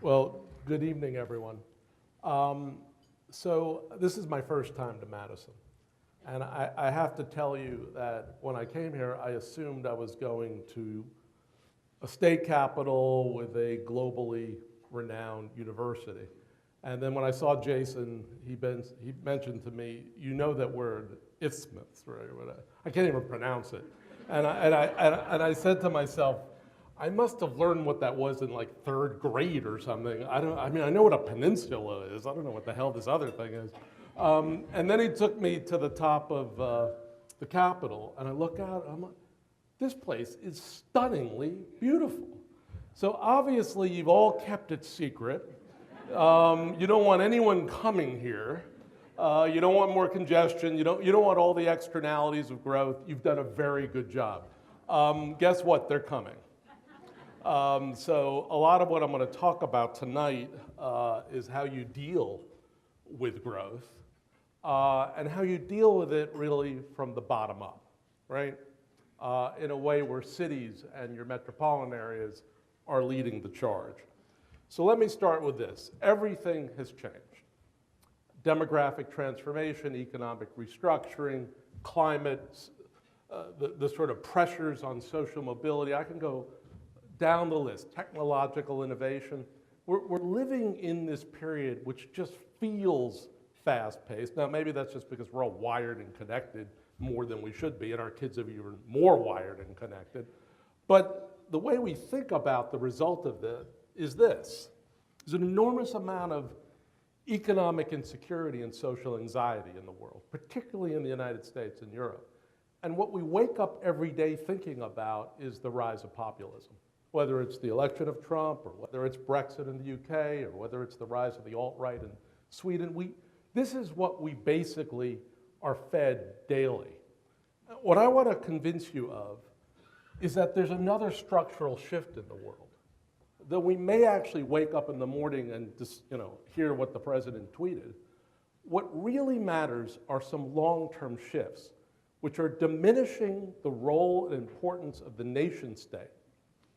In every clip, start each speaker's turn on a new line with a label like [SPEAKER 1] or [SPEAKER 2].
[SPEAKER 1] Well, good evening, everyone. So this is my first time to Madison. And I have to tell you that when I came here, I assumed I was going to a state capital with a globally renowned university. And then when I saw Jason, he mentioned to me, you know that word, isthmus, right? I can't even pronounce it. And I said to myself, I must have learned what that was in like third grade or something. I know what a peninsula is. I don't know what the hell this other thing is. And then he took me to the top of the Capitol, and I look out, and I'm like, this place is stunningly beautiful. So obviously, you've all kept it secret. You don't want anyone coming here. You don't want more congestion. You don't want all the externalities of growth. You've done a very good job. Guess what? They're coming. So a lot of what I'm going to talk about tonight is how you deal with growth and how you deal with it really from the bottom up, right? In a way where cities and your metropolitan areas are leading the charge. So let me start with this. Everything has changed. Demographic transformation, economic restructuring, climate, the sort of pressures on social mobility. I can go down the list, technological innovation. We're living in this period which just feels fast-paced. Now, maybe that's just because we're all wired and connected more than we should be, and our kids are even more wired and connected. But the way we think about the result of this is this. There's an enormous amount of economic insecurity and social anxiety in the world, particularly in the United States and Europe. And what we wake up every day thinking about is the rise of populism. Whether it's the election of Trump, or whether it's Brexit in the UK, or whether it's the rise of the alt-right in Sweden, this is what we basically are fed daily. What I want to convince you of is that there's another structural shift in the world. That we may actually wake up in the morning and just, hear what the president tweeted. What really matters are some long-term shifts, which are diminishing the role and importance of the nation state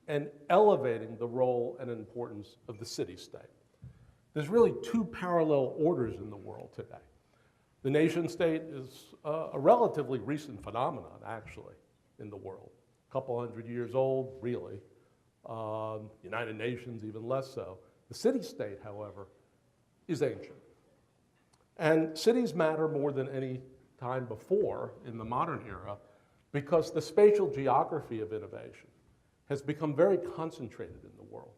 [SPEAKER 1] and elevating the role and importance of the city-state. There's really two parallel orders in the world today. The nation-state is a relatively recent phenomenon, actually, in the world. A couple hundred years old, really. United Nations, even less so. The city-state, however, is ancient. And cities matter more than any time before in the modern era because the spatial geography of innovation has become very concentrated in the world.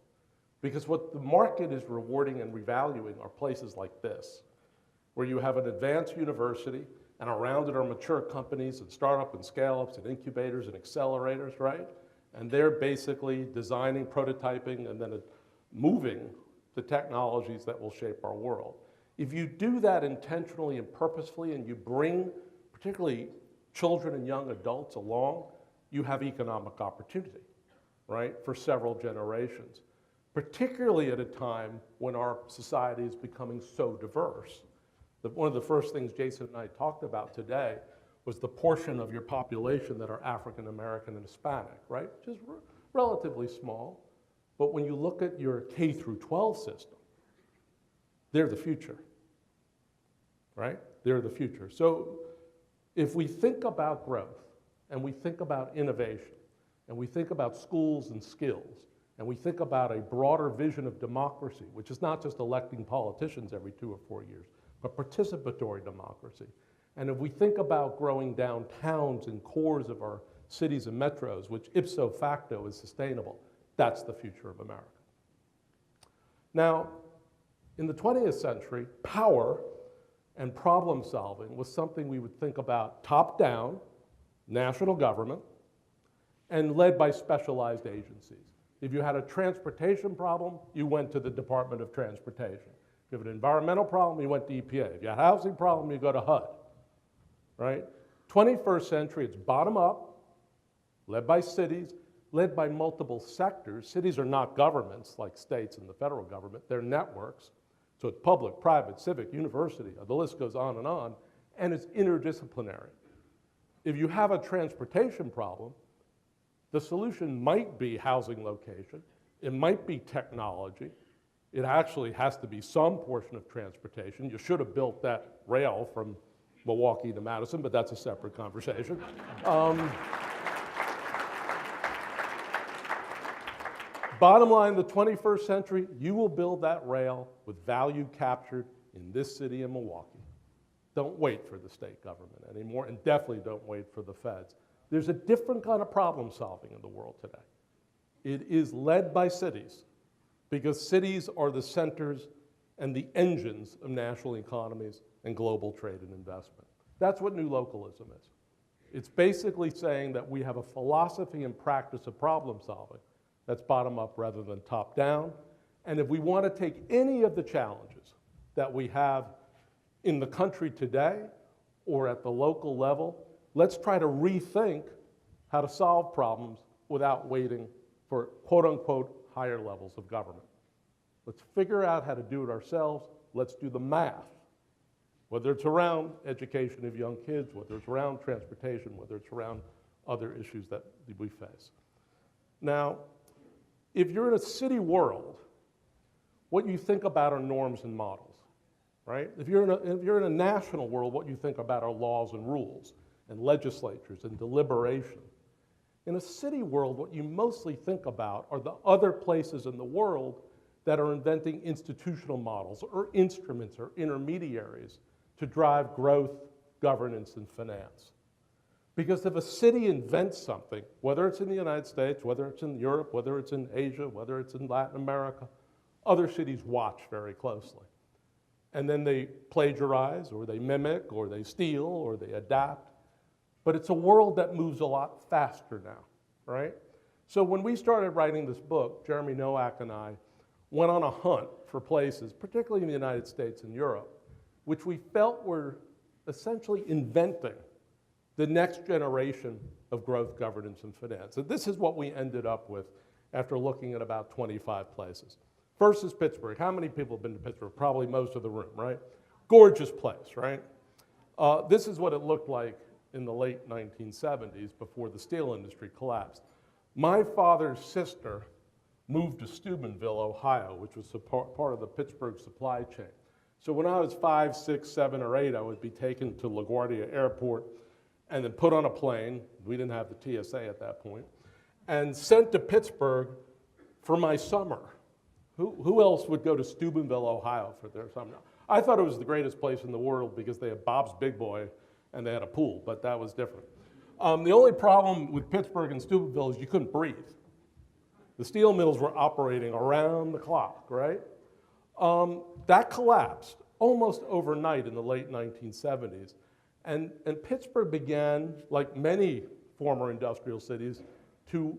[SPEAKER 1] Because what the market is rewarding and revaluing are places like this, where you have an advanced university, and around it are mature companies and startups and scale-ups and incubators and accelerators, right? And they're basically designing, prototyping, and then moving the technologies that will shape our world. If you do that intentionally and purposefully, and you bring particularly children and young adults along, you have economic opportunity, right, for several generations, particularly at a time when our society is becoming so diverse. One of the first things Jason and I talked about today was the portion of your population that are African American and Hispanic, right, which is relatively small. But when you look at your K through 12 system, they're the future, right? They're the future. So if we think about growth, and we think about innovation, and we think about schools and skills, and we think about a broader vision of democracy, which is not just electing politicians every 2 or 4 years, but participatory democracy. And if we think about growing downtowns and cores of our cities and metros, which ipso facto is sustainable, that's the future of America. Now, in the 20th century, power and problem solving was something we would think about top-down, national government, and led by specialized agencies. If you had a transportation problem, you went to the Department of Transportation. If you have an environmental problem, you went to EPA. If you had a housing problem, you go to HUD, right? 21st century, it's bottom up, led by cities, led by multiple sectors. Cities are not governments like states and the federal government, they're networks. So it's public, private, civic, university, the list goes on, and it's interdisciplinary. If you have a transportation problem, the solution might be housing location, it might be technology, It actually has to be some portion of transportation. You should have built that rail from Milwaukee to Madison, but that's a separate conversation. Bottom line, the 21st century, you will build that rail with value captured in this city in Milwaukee. Don't wait for the state government anymore, and definitely don't wait for the feds. There's a different kind of problem solving in the world today. It is led by cities, because cities are the centers and the engines of national economies and global trade and investment. That's what new localism is. It's basically saying that we have a philosophy and practice of problem solving that's bottom up rather than top down. And if we want to take any of the challenges that we have in the country today or at the local level, let's try to rethink how to solve problems without waiting for quote unquote higher levels of government. Let's figure out how to do it ourselves. Let's do the math. Whether it's around education of young kids, whether it's around transportation, whether it's around other issues that we face. Now, if you're in a city world, what you think about are norms and models, right? If you're in a national world, what you think about are laws and rules and legislatures and deliberation. In a city world, what you mostly think about are the other places in the world that are inventing institutional models or instruments or intermediaries to drive growth, governance, and finance. Because if a city invents something, whether it's in the United States, whether it's in Europe, whether it's in Asia, whether it's in Latin America, other cities watch very closely. And then they plagiarize, or they mimic, or they steal, or they adapt. But it's a world that moves a lot faster now, right? So when we started writing this book, Jeremy Nowak and I went on a hunt for places, particularly in the United States and Europe, which we felt were essentially inventing the next generation of growth, governance, and finance. And this is what we ended up with after looking at about 25 places. First is Pittsburgh. How many people have been to Pittsburgh? Probably most of the room, right? Gorgeous place, right? This is what it looked like in the late 1970s before the steel industry collapsed. My father's sister moved to Steubenville, Ohio, which was part of the Pittsburgh supply chain. So when I was 5, 6, 7, or 8, I would be taken to LaGuardia Airport and then put on a plane. We didn't have the TSA at that point, and sent to Pittsburgh for my summer. Who else would go to Steubenville, Ohio for their summer? I thought it was the greatest place in the world because they had Bob's Big Boy and they had a pool, but that was different. The only problem with Pittsburgh and Steubenville is you couldn't breathe. The steel mills were operating around the clock, right? That collapsed almost overnight in the late 1970s. And Pittsburgh began, like many former industrial cities, to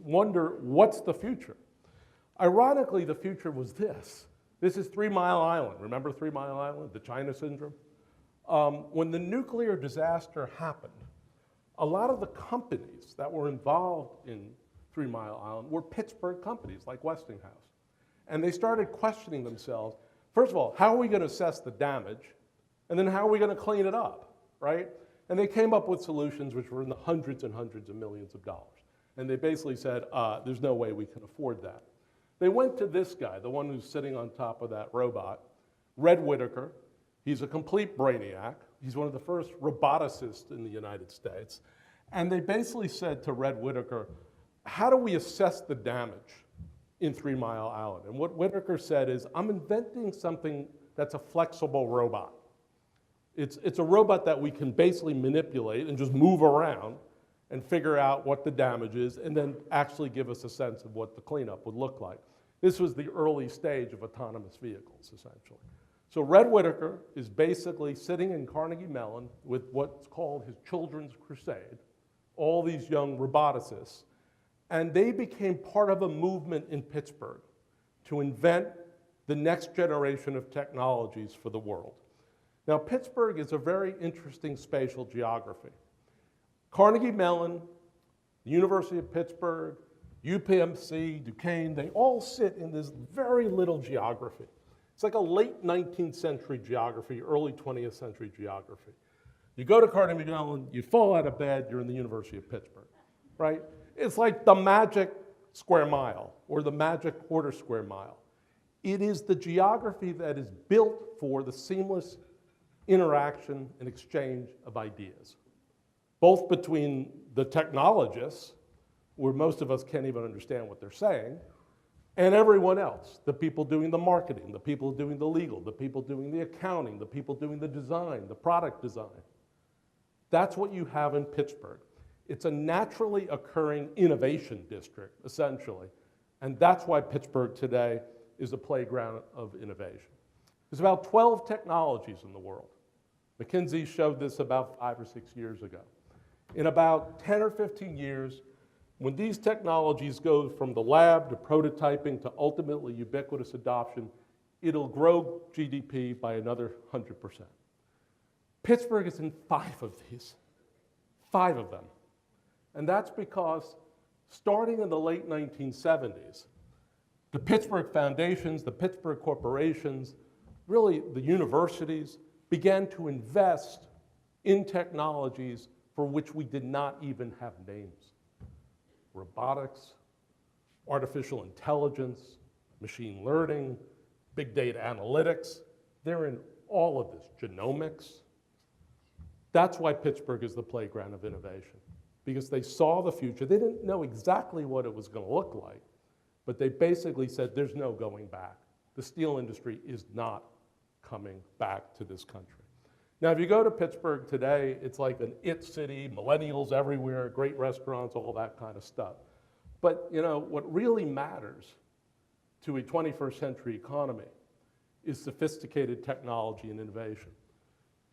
[SPEAKER 1] wonder, what's the future? Ironically, the future was this. This is 3 Mile Island. Remember 3 Mile Island, the China syndrome? When the nuclear disaster happened, a lot of the companies that were involved in 3 Mile Island were Pittsburgh companies like Westinghouse. And they started questioning themselves, first of all, how are we going to assess the damage? And then how are we going to clean it up, right? And they came up with solutions which were in the hundreds and hundreds of millions of dollars. And they basically said, there's no way we can afford that. They went to this guy, the one who's sitting on top of that robot, Red Whittaker. He's a complete brainiac. He's one of the first roboticists in the United States. And they basically said to Red Whittaker, how do we assess the damage in 3 Mile Island? And what Whittaker said is, I'm inventing something that's a flexible robot. It's a robot that we can basically manipulate and just move around and figure out what the damage is and then actually give us a sense of what the cleanup would look like. This was the early stage of autonomous vehicles, essentially. So Red Whittaker is basically sitting in Carnegie Mellon with what's called his Children's Crusade, all these young roboticists, and they became part of a movement in Pittsburgh to invent the next generation of technologies for the world. Now, Pittsburgh is a very interesting spatial geography. Carnegie Mellon, the University of Pittsburgh, UPMC, Duquesne, they all sit in this very little geography. It's like a late 19th century geography, early 20th century geography. You go to Carnegie Mellon, you fall out of bed, you're in the University of Pittsburgh, right? It's like the magic square mile or the magic quarter square mile. It is the geography that is built for the seamless interaction and exchange of ideas, both between the technologists, where most of us can't even understand what they're saying, and everyone else, the people doing the marketing, the people doing the legal, the people doing the accounting, the people doing the design, the product design. That's what you have in Pittsburgh. It's a naturally occurring innovation district, essentially, and that's why Pittsburgh today is a playground of innovation. There's about 12 technologies in the world. McKinsey showed this about 5 or 6 years ago. In about 10 or 15 years, when these technologies go from the lab to prototyping to ultimately ubiquitous adoption, it'll grow GDP by another 100%. Pittsburgh is in 5 of these, 5 of them. And that's because starting in the late 1970s, the Pittsburgh foundations, the Pittsburgh corporations, really the universities, began to invest in technologies for which we did not even have names. Robotics, artificial intelligence, machine learning, big data analytics. They're in all of this, genomics. That's why Pittsburgh is the playground of innovation, because they saw the future. They didn't know exactly what it was going to look like, but they basically said there's no going back. The steel industry is not coming back to this country. Now, if you go to Pittsburgh today, it's like an it city, millennials everywhere, great restaurants, all that kind of stuff. But you know, what really matters to a 21st century economy is sophisticated technology and innovation.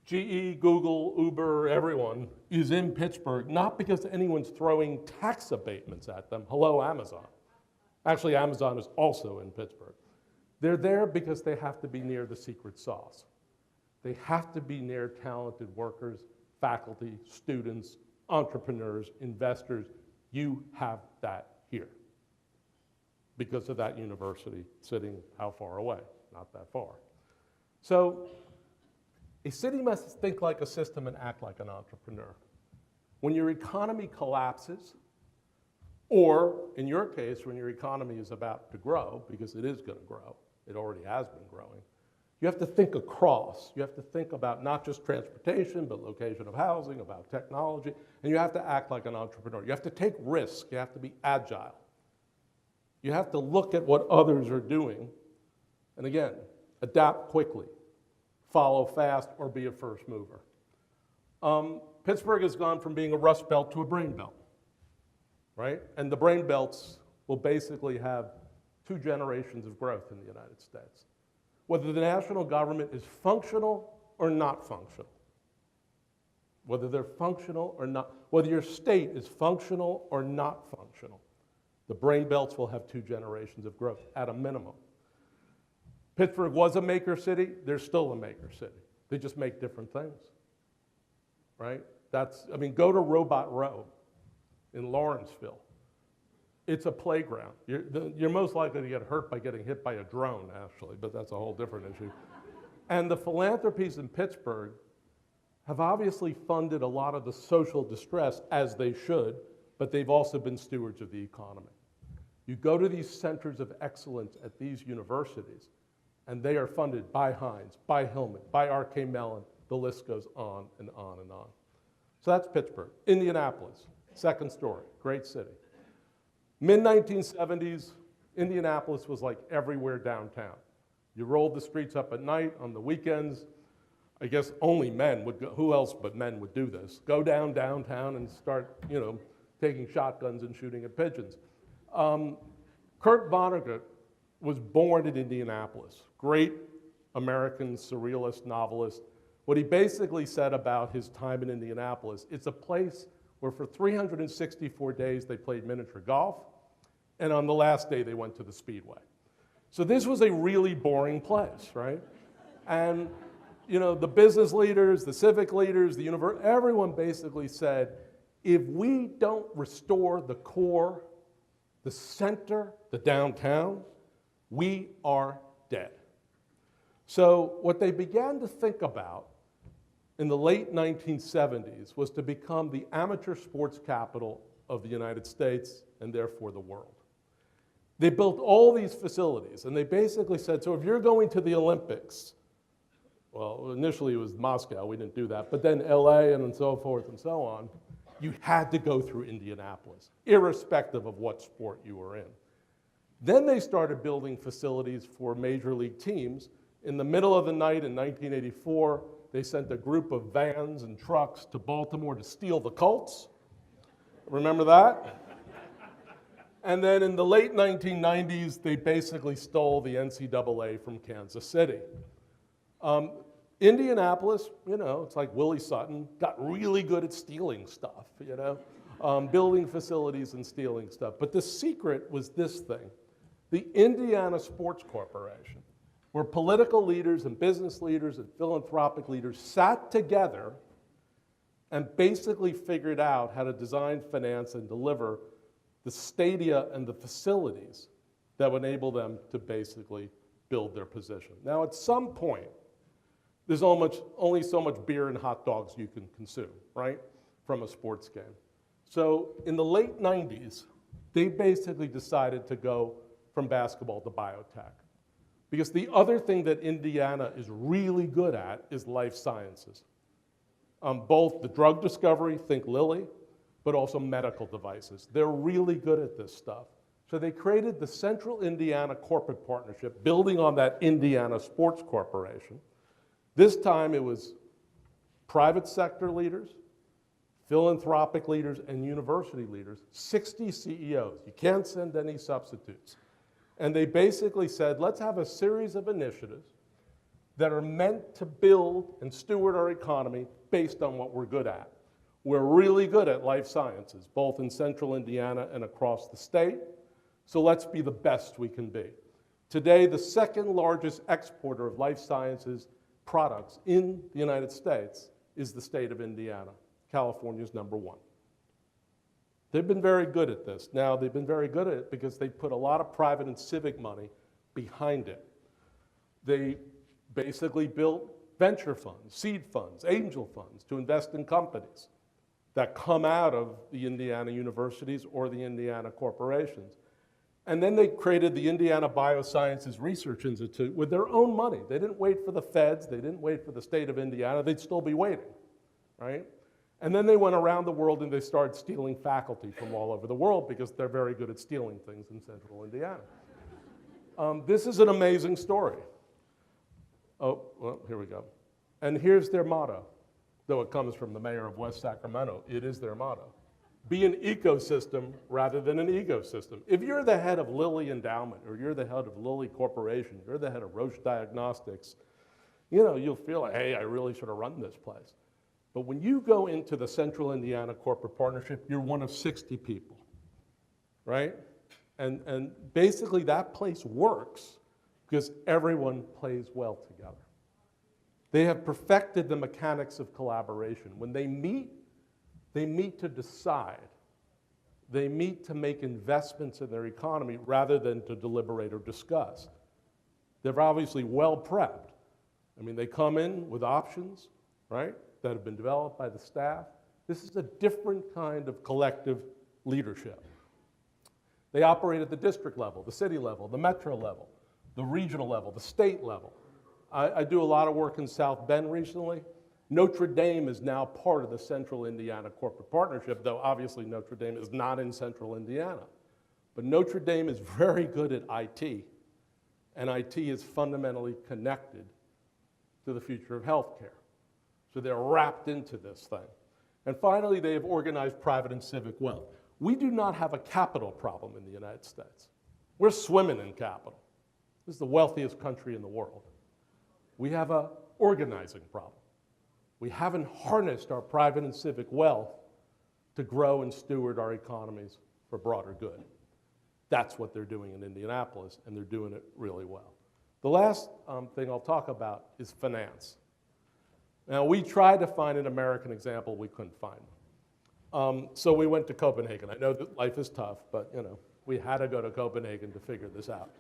[SPEAKER 1] GE, Google, Uber, everyone is in Pittsburgh, not because anyone's throwing tax abatements at them. Hello, Amazon. Actually, Amazon is also in Pittsburgh. They're there because they have to be near the secret sauce. They have to be near talented workers, faculty, students, entrepreneurs, investors. You have that here because of that university sitting how far away? Not that far. So a city must think like a system and act like an entrepreneur. When your economy collapses, or in your case, when your economy is about to grow, because it is going to grow, it already has been growing, you have to think across. You have to think about not just transportation, but location of housing, about technology, and you have to act like an entrepreneur. You have to take risks. You have to be agile. You have to look at what others are doing, and again, adapt quickly, follow fast, or be a first mover. Pittsburgh has gone from being a rust belt to a brain belt, right? And the brain belts will basically have 2 generations of growth in the United States. Whether the national government is functional or not functional, whether they're functional or not, whether your state is functional or not functional, the brain belts will have 2 generations of growth at a minimum. Pittsburgh was a maker city, they're still a maker city. They just make different things, right? I mean, go to Robot Row in Lawrenceville. It's a playground. You're most likely to get hurt by getting hit by a drone, actually, but that's a whole different issue. And the philanthropies in Pittsburgh have obviously funded a lot of the social distress, as they should, but they've also been stewards of the economy. You go to these centers of excellence at these universities, and they are funded by Heinz, by Hillman, by R.K. Mellon. The list goes on and on and on. So that's Pittsburgh. Indianapolis, second story, great city. Mid-1970s, Indianapolis was like everywhere downtown. You rolled the streets up at night, on the weekends. I guess only men would go, who else but men would do this? Go downtown and start, taking shotguns and shooting at pigeons. Kurt Vonnegut was born in Indianapolis. Great American surrealist novelist. What he basically said about his time in Indianapolis, it's a place where for 364 days they played miniature golf, and on the last day they went to the Speedway. So this was a really boring place, right? And the business leaders, the civic leaders, the university, everyone basically said, if we don't restore the core, the center, the downtown, we are dead. So what they began to think about in the late 1970s was to become the amateur sports capital of the United States and therefore the world. They built all these facilities, and they basically said, so if you're going to the Olympics, well, initially it was Moscow, we didn't do that, but then LA and so forth and so on, you had to go through Indianapolis, irrespective of what sport you were in. Then they started building facilities for major league teams. In the middle of the night in 1984, they sent a group of vans and trucks to Baltimore to steal the Colts. Remember that? And then in the late 1990s, they basically stole the NCAA from Kansas City. Indianapolis, you know, it's like Willie Sutton, got really good at stealing stuff, you know, building facilities and stealing stuff. But the secret was this thing. The Indiana Sports Corporation, where political leaders and business leaders and philanthropic leaders sat together and basically figured out how to design, finance, and deliver the stadia and the facilities that would enable them to basically build their position. Now, at some point, there's only so much beer and hot dogs you can consume, right, from a sports game. So in the late 90s, they basically decided to go from basketball to biotech. Because the other thing that Indiana is really good at is life sciences. Both the drug discovery, think Lilly, but also medical devices. They're really good at this stuff. So they created the Central Indiana Corporate Partnership, building on that Indiana Sports Corporation. This time it was private sector leaders, philanthropic leaders, and university leaders, 60 CEOs. You can't send any substitutes. And they basically said, let's have a series of initiatives that are meant to build and steward our economy based on what we're good at. We're really good at life sciences, both in central Indiana and across the state, so let's be the best we can be. Today, the second largest exporter of life sciences products in the United States is the state of Indiana. California's number one. They've been very good at this. Now, they've been very good at it because they put a lot of private and civic money behind it. They basically built venture funds, seed funds, angel funds to invest in companies that come out of the Indiana universities or the Indiana corporations. And then they created the Indiana Biosciences Research Institute with their own money. They didn't wait for the feds. They didn't wait for the state of Indiana. They'd still be waiting, right? And then they went around the world and they started stealing faculty from all over the world because they're very good at stealing things in central Indiana. This is an amazing story. Oh, well, here we go. And here's their motto, though it comes from the mayor of West Sacramento. It is their motto. Be an ecosystem rather than an ecosystem. If you're the head of Lilly Endowment, or you're the head of Lilly Corporation, you're the head of Roche Diagnostics, you know, you'll feel like, hey, I really should have run this place. But when you go into the Central Indiana Corporate Partnership, you're one of 60 people, right? And basically that place works because everyone plays well together. They have perfected the mechanics of collaboration. When they meet to decide. They meet to make investments in their economy rather than to deliberate or discuss. They're obviously well prepped. I mean, they come in with options, right, that have been developed by the staff. This is a different kind of collective leadership. They operate at the district level, the city level, the metro level, the regional level, the state level. I do a lot of work in South Bend recently. Notre Dame is now part of the Central Indiana Corporate Partnership, though obviously Notre Dame is not in Central Indiana. But Notre Dame is very good at IT, and IT is fundamentally connected to the future of healthcare. So they're wrapped into this thing. And finally, they have organized private and civic wealth. We do not have a capital problem in the United States. We're swimming in capital. This is the wealthiest country in the world. We have an organizing problem. We haven't harnessed our private and civic wealth to grow and steward our economies for broader good. That's what they're doing in Indianapolis, and they're doing it really well. The last thing I'll talk about is finance. Now, we tried to find an American example, we couldn't find. So we went to Copenhagen. I know that life is tough, but you know, we had to go to Copenhagen to figure this out.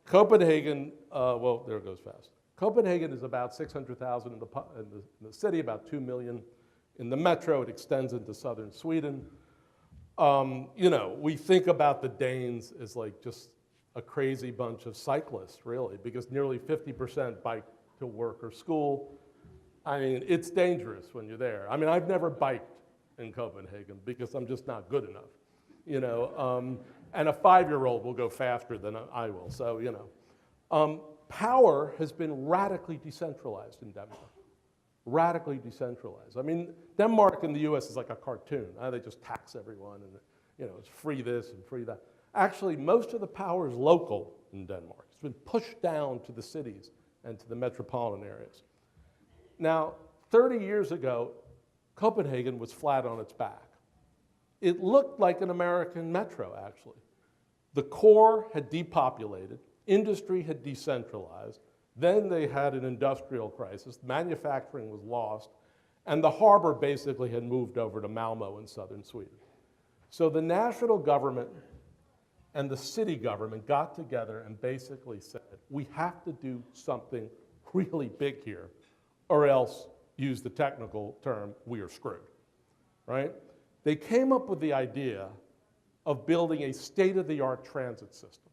[SPEAKER 1] Copenhagen, well, there it goes fast. Copenhagen is about 600,000 in the city, about 2 million in the metro. It extends into southern Sweden. You know, we think about the Danes as like just a crazy bunch of cyclists, really, because nearly 50% bike to work or school. I mean, it's dangerous when you're there. I mean, I've never biked in Copenhagen because I'm just not good enough, you know. And a 5-year-old will go faster than I will, so, you know. Power has been radically decentralized in Denmark. Radically decentralized. I mean, Denmark in the US is like a cartoon. They just tax everyone and, you know, it's free this and free that. Actually, most of the power is local in Denmark. It's been pushed down to the cities and to the metropolitan areas. Now, 30 years ago, Copenhagen was flat on its back. It looked like an American metro, actually. The core had depopulated, industry had decentralized, then they had an industrial crisis, manufacturing was lost, and the harbor basically had moved over to Malmö in southern Sweden. So the national government and the city government got together and basically said, we have to do something really big here, or else, use the technical term, we are screwed, right? They came up with the idea of building a state-of-the-art transit system.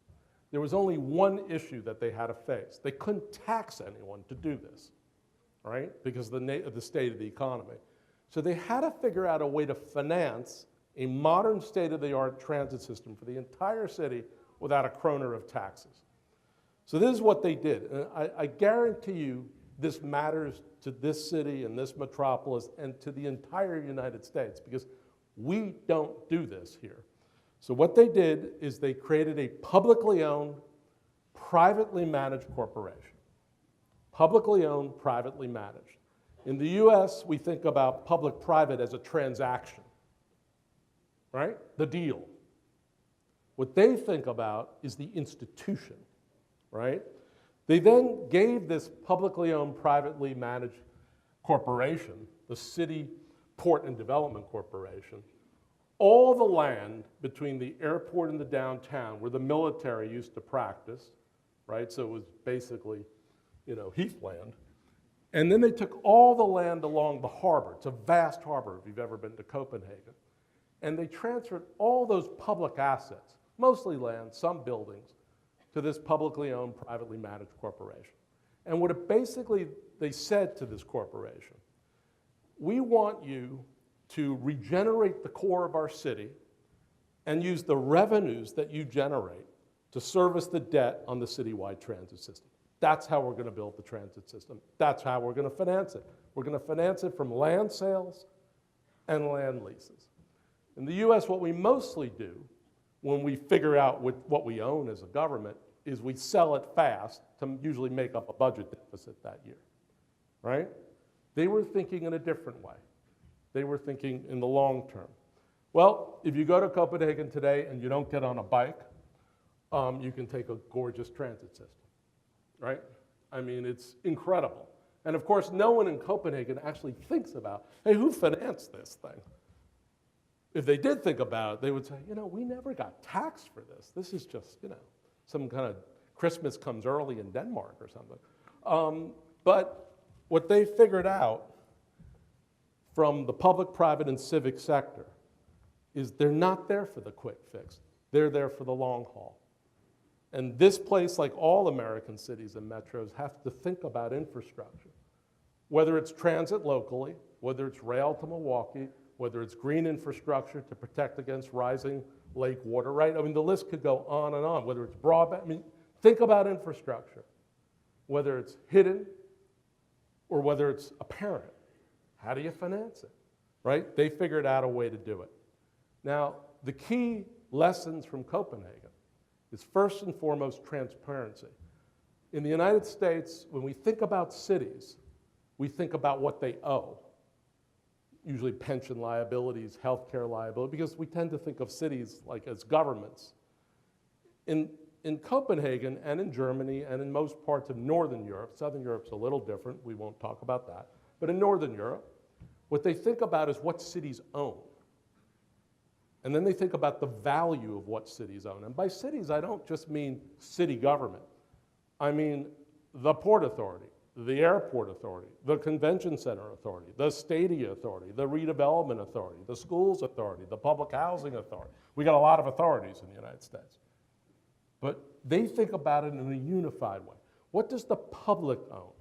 [SPEAKER 1] There was only one issue that they had to face. They couldn't tax anyone to do this, right? Because of the state of the economy. So they had to figure out a way to finance a modern state-of-the-art transit system for the entire city without a kroner of taxes. So this is what they did. And I guarantee you this matters to this city and this metropolis and to the entire United States because we don't do this here. So what they did is they created a publicly owned, privately managed corporation. Publicly owned, privately managed. In the US, we think about public-private as a transaction, right? The deal. What they think about is the institution, right? They then gave this publicly owned, privately managed corporation, the City Port and Development Corporation, all the land between the airport and the downtown where the military used to practice, right? So it was basically, you know, heathland. And then they took all the land along the harbor. It's a vast harbor if you've ever been to Copenhagen. And they transferred all those public assets, mostly land, some buildings, to this publicly owned, privately managed corporation. And what it basically, they said to this corporation, we want you to regenerate the core of our city and use the revenues that you generate to service the debt on the citywide transit system. That's how we're going to build the transit system. That's how we're going to finance it. We're going to finance it from land sales and land leases. In the US, what we mostly do when we figure out what we own as a government is we sell it fast to usually make up a budget deficit that year, right? They were thinking in a different way. They were thinking in the long term. Well, if you go to Copenhagen today and you don't get on a bike, you can take a gorgeous transit system, right? I mean, it's incredible. And of course, no one in Copenhagen actually thinks about, hey, who financed this thing? If they did think about it, they would say, you know, we never got taxed for this. This is just, you know, some kind of Christmas comes early in Denmark or something. But what they figured out from the public, private, and civic sector is they're not there for the quick fix. They're there for the long haul. And this place, like all American cities and metros, have to think about infrastructure. Whether it's transit locally, whether it's rail to Milwaukee, whether it's green infrastructure to protect against rising lake water, right? I mean, the list could go on and on, whether it's broadband. I mean, think about infrastructure, whether it's hidden or whether it's apparent. How do you finance it, right? They figured out a way to do it. Now, the key lessons from Copenhagen is first and foremost transparency. In the United States, when we think about cities, we think about what they owe. Usually pension liabilities, healthcare liability, because we tend to think of cities like as governments. In Copenhagen and in Germany and in most parts of Northern Europe, Southern Europe's a little different, we won't talk about that, but in Northern Europe, what they think about is what cities own. And then they think about the value of what cities own. And by cities, I don't just mean city government. I mean the Port Authority, the Airport Authority, the Convention Center Authority, the Stadia Authority, the Redevelopment Authority, the Schools Authority, the Public Housing Authority. We got a lot of authorities in the United States. But they think about it in a unified way. What does the public own?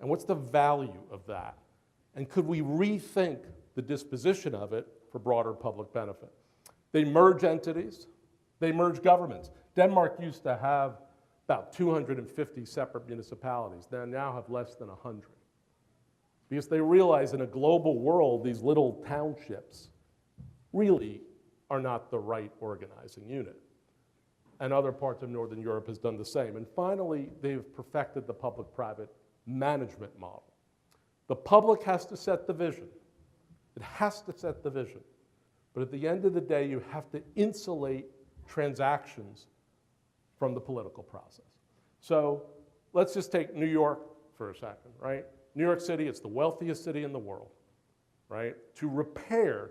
[SPEAKER 1] And what's the value of that? And could we rethink the disposition of it for broader public benefit? They merge entities, they merge governments. Denmark used to have about 250 separate municipalities. They now have less than 100. Because they realize in a global world, these little townships really are not the right organizing unit. And other parts of Northern Europe has done the same. And finally, they've perfected the public-private management model. The public has to set the vision. It has to set the vision. But at the end of the day, you have to insulate transactions from the political process. So let's just take New York for a second, right? New York City, it's the wealthiest city in the world, right?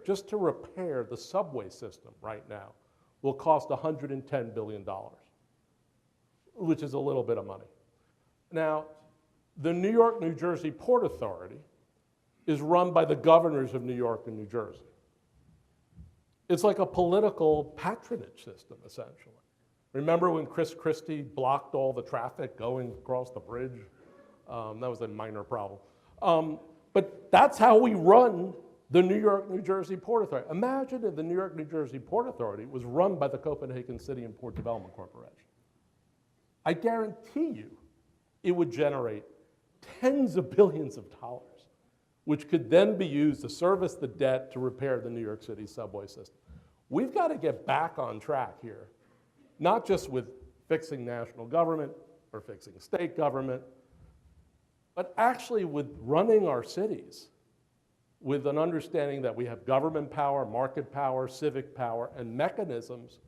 [SPEAKER 1] Just to repair the subway system right now will cost $110 billion, which is a little bit of money. Now, the New York, New Jersey Port Authority is run by the governors of New York and New Jersey. It's like a political patronage system, essentially. Remember when Chris Christie blocked all the traffic going across the bridge? That was a minor problem. But that's how we run the New York, New Jersey Port Authority. Imagine if the New York, New Jersey Port Authority was run by the Copenhagen City and Port Development Corporation. I guarantee you it would generate tens of billions of dollars, which could then be used to service the debt to repair the New York City subway system. We've got to get back on track here, not just with fixing national government or fixing state government, but actually with running our cities with an understanding that we have government power, market power, civic power, and mechanisms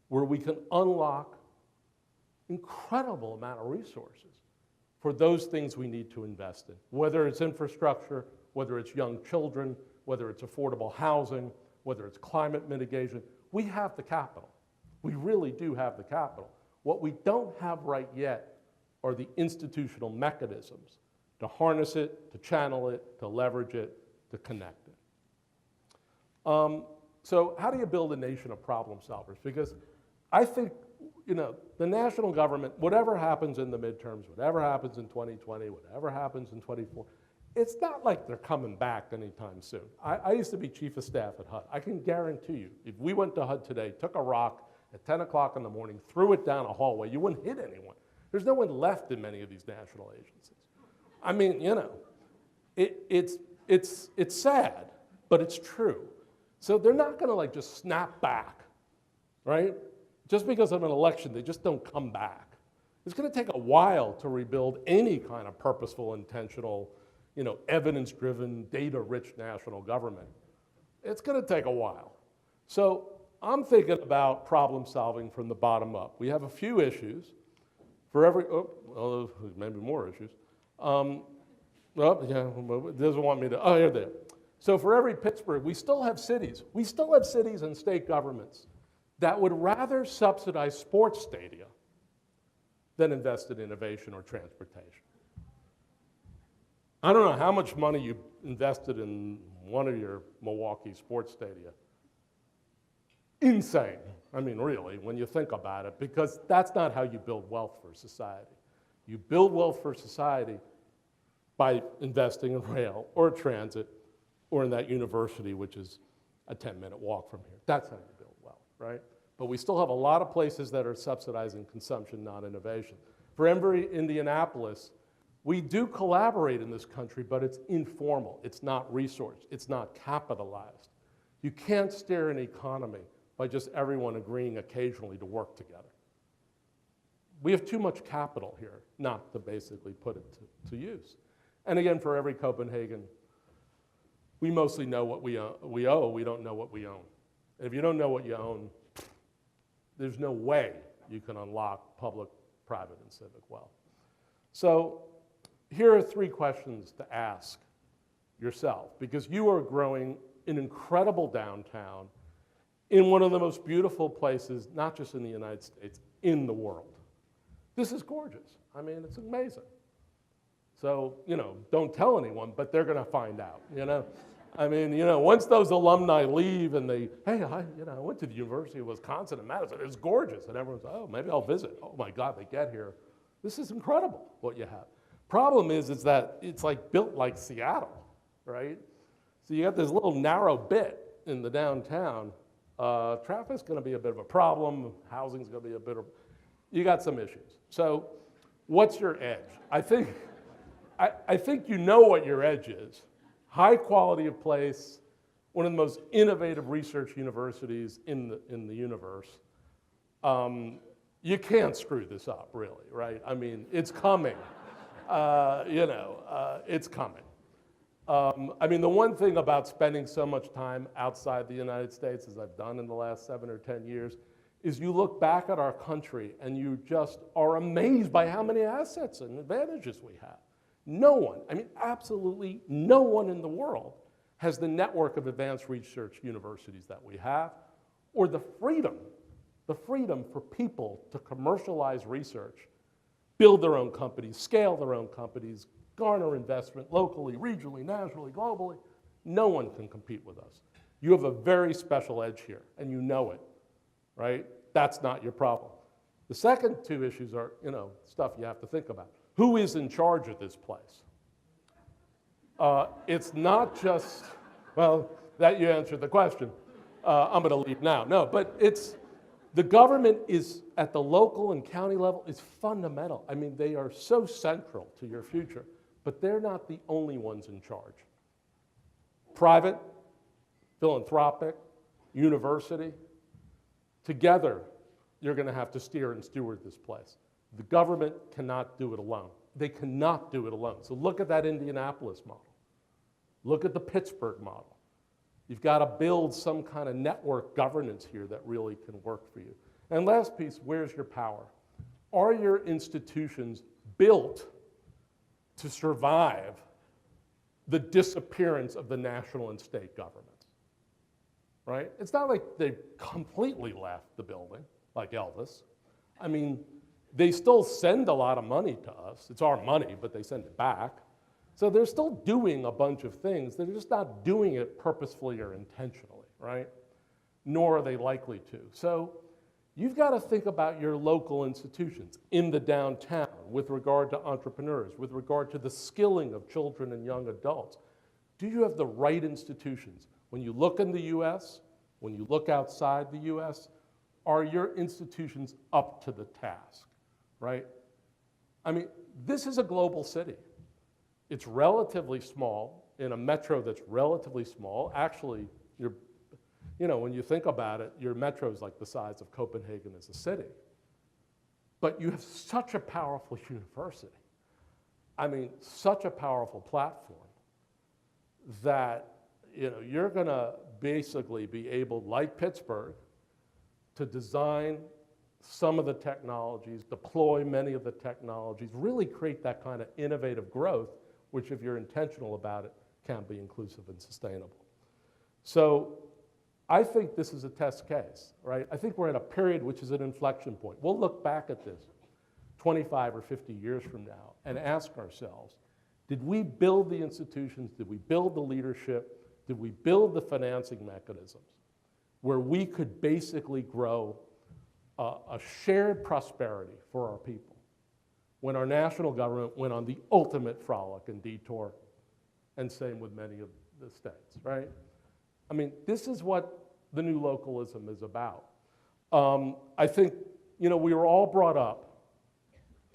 [SPEAKER 1] where we can unlock incredible amount of resources for those things we need to invest in, whether it's infrastructure, whether it's young children, whether it's affordable housing, whether it's climate mitigation. We have the capital. We really do have the capital. What we don't have right yet are the institutional mechanisms to harness it, to channel it, to leverage it, to connect it. So how do you build a nation of problem solvers? Because I think, the national government, whatever happens in the midterms, whatever happens in 2020, whatever happens in 24, it's not like they're coming back anytime soon. I used to be chief of staff at HUD. I can guarantee you, if we went to HUD today, took a rock at 10 o'clock in the morning, threw it down a hallway, you wouldn't hit anyone. There's no one left in many of these national agencies. I mean, it's sad, but it's true. So they're not going to just snap back, right? Just because of an election, they just don't come back. It's going to take a while to rebuild any kind of purposeful, intentional, evidence-driven, data-rich national government. It's going to take a while. So I'm thinking about problem solving from the bottom up. We have a few issues. For every, maybe more issues. It doesn't want me to, here they are. So for every Pittsburgh, we still have cities. We still have cities and state governments that would rather subsidize sports stadia than invest in innovation or transportation. I don't know how much money you invested in one of your Milwaukee sports stadia. Insane. I mean, really, when you think about it, because that's not how you build wealth for society. You build wealth for society by investing in rail or transit or in that university, which is a 10-minute walk from here. That's how you build wealth, right? But we still have a lot of places that are subsidizing consumption, not innovation. For every Indianapolis, we do collaborate in this country, but it's informal. It's not resourced. It's not capitalized. You can't steer an economy by just everyone agreeing occasionally to work together. We have too much capital here not to basically put it to use. And again, for every Copenhagen, we mostly know what we owe, we don't know what we own. And if you don't know what you own, there's no way you can unlock public, private, and civic wealth. So here are 3 questions to ask yourself, because you are growing an incredible downtown in one of the most beautiful places, not just in the United States, in the world. This is gorgeous. I mean, it's amazing. So, don't tell anyone, but they're going to find out, I mean, once those alumni leave and they, hey, I went to the University of Wisconsin in Madison. It's gorgeous. And everyone's, oh, maybe I'll visit. Oh, my God, they get here. This is incredible what you have. Problem is that it's like built like Seattle, right? So you got this little narrow bit in the downtown. Traffic's going to be a bit of a problem. Housing's going to be a bit of, you got some issues. So what's your edge? I think you know what your edge is. High quality of place, one of the most innovative research universities in the universe. You can't screw this up, really, right? I mean, it's coming. It's coming. I mean, the one thing about spending so much time outside the United States, as I've done in the last 7 or 10 years, is you look back at our country and you just are amazed by how many assets and advantages we have. No one, I mean, absolutely no one in the world has the network of advanced research universities that we have, or the freedom for people to commercialize research, build their own companies, scale their own companies, garner investment locally, regionally, nationally, globally. No one can compete with us. You have a very special edge here, and you know it, right? That's not your problem. The second two issues are, stuff you have to think about. Who is in charge of this place? It's not just, well, that you answered the question. I'm going to leave now. No, but the government is, at the local and county level, is fundamental. I mean, they are so central to your future, but they're not the only ones in charge. Private, philanthropic, university, together, you're going to have to steer and steward this place. The government cannot do it alone. They cannot do it alone. So look at that Indianapolis model. Look at the Pittsburgh model. You've got to build some kind of network governance here that really can work for you. And last piece, where's your power? Are your institutions built to survive the disappearance of the national and state governments? Right? It's not like they completely left the building, like Elvis. I mean, they still send a lot of money to us. It's our money, but they send it back. So they're still doing a bunch of things. They're just not doing it purposefully or intentionally, right? Nor are they likely to. So you've got to think about your local institutions in the downtown with regard to entrepreneurs, with regard to the skilling of children and young adults. Do you have the right institutions? When you look in the US, when you look outside the US, are your institutions up to the task, right? I mean, this is a global city. It's relatively small in a metro that's relatively small. Actually, when you think about it, your metro is like the size of Copenhagen as a city. But you have such a powerful university. I mean, such a powerful platform that you're going to basically be able, like Pittsburgh, to design some of the technologies, deploy many of the technologies, really create that kind of innovative growth, which if you're intentional about it, can be inclusive and sustainable. So I think this is a test case, right? I think we're in a period which is an inflection point. We'll look back at this 25 or 50 years from now and ask ourselves, did we build the institutions? Did we build the leadership? Did we build the financing mechanisms where we could basically grow a shared prosperity for our people when our national government went on the ultimate frolic and detour, and same with many of the states, right? I mean, this is what the new localism is about. I think, we were all brought up,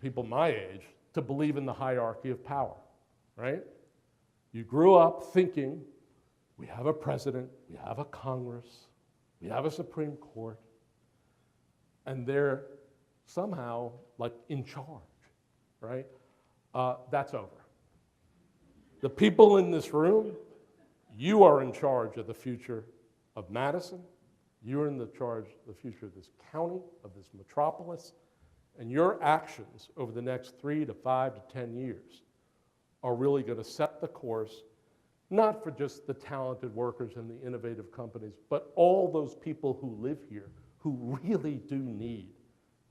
[SPEAKER 1] people my age, to believe in the hierarchy of power, right? You grew up thinking, we have a president, we have a Congress, we have a Supreme Court, and they're somehow like in charge, right? That's over. The people in this room, you are in charge of the future of Madison. You're in the charge of the future of this county, of this metropolis, and your actions over the next 3 to 5 to 10 years are really going to set the course, not for just the talented workers and the innovative companies, but all those people who live here who really do need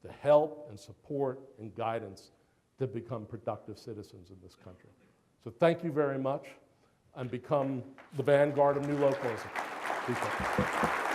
[SPEAKER 1] the help and support and guidance to become productive citizens in this country. So thank you very much, and become the vanguard of new localism. People.